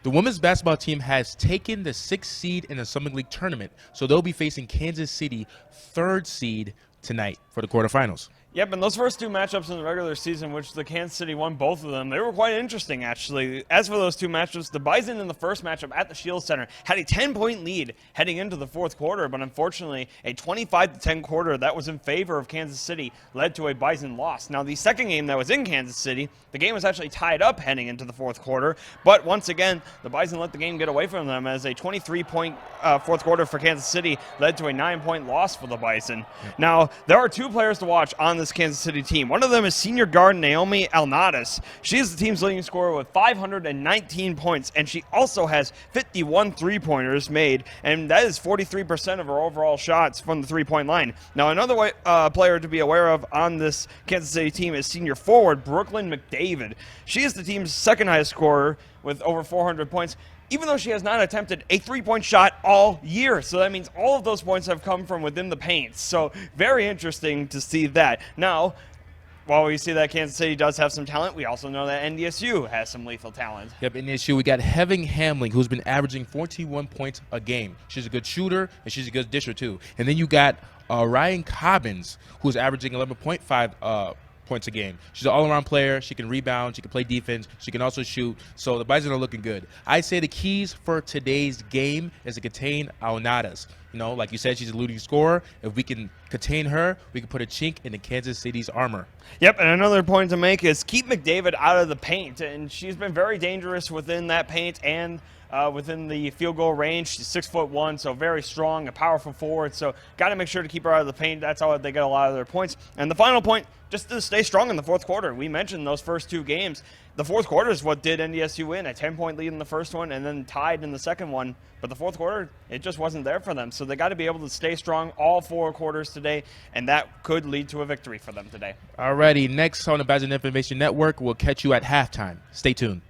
The women's basketball team has taken the 6th seed in the Summit League tournament, so they'll be facing Kansas City, 3rd seed, tonight for the quarterfinals. Yep, and those first two matchups in the regular season, which the Kansas City won both of them, they were quite interesting, actually. As for those two matchups, the Bison in the first matchup at the Shield Center had a 10-point lead heading into the fourth quarter, but unfortunately, a 25-10 quarter that was in favor of Kansas City led to a Bison loss. Now, the second game that was in Kansas City, the game was actually tied up heading into the fourth quarter, but once again, the Bison let the game get away from them as a 23-point fourth quarter for Kansas City led to a 9-point loss for the Bison. Yep. Now, there are two players to watch on this Kansas City team. One of them is senior guard Naomi Alnadas. She is the team's leading scorer with 519 points, and she also has 51 three-pointers made, and that is 43% of her overall shots from the three-point line. Now, another player to be aware of on this Kansas City team is senior forward Brooklyn McDavid. She is the team's second highest scorer with over 400 points, even though she has not attempted a three-point shot all year. So that means all of those points have come from within the paint. So very interesting to see that. Now, while we see that Kansas City does have some talent, we also know that NDSU has some lethal talent. Yep, NDSU, we got Heaven Hamling, who's been averaging 41 points a game. She's a good shooter, and she's a good disher, too. And then you got Ryan Cobbins, who's averaging 11.5 points a game. She's an all-around player. She can rebound. She can play defense. She can also shoot. So the Bison are looking good. I'd say the keys for today's game is to contain Alnadas. You know, like you said, she's a leading scorer. If we can contain her, we can put a chink into Kansas City's armor. Yep, and another point to make is keep McDavid out of the paint. And she's been very dangerous within that paint and within the field goal range. She's 6'1", so very strong, a powerful forward. So got to make sure to keep her out of the paint. That's how they get a lot of their points. And the final point, just to stay strong in the fourth quarter. We mentioned those first two games. The fourth quarter is what did NDSU win, a 10-point lead in the first one and then tied in the second one. But the fourth quarter, it just wasn't there for them. So they got to be able to stay strong all four quarters today, and that could lead to a victory for them today. Alrighty, next on the Bison Information Network, we'll catch you at halftime. Stay tuned.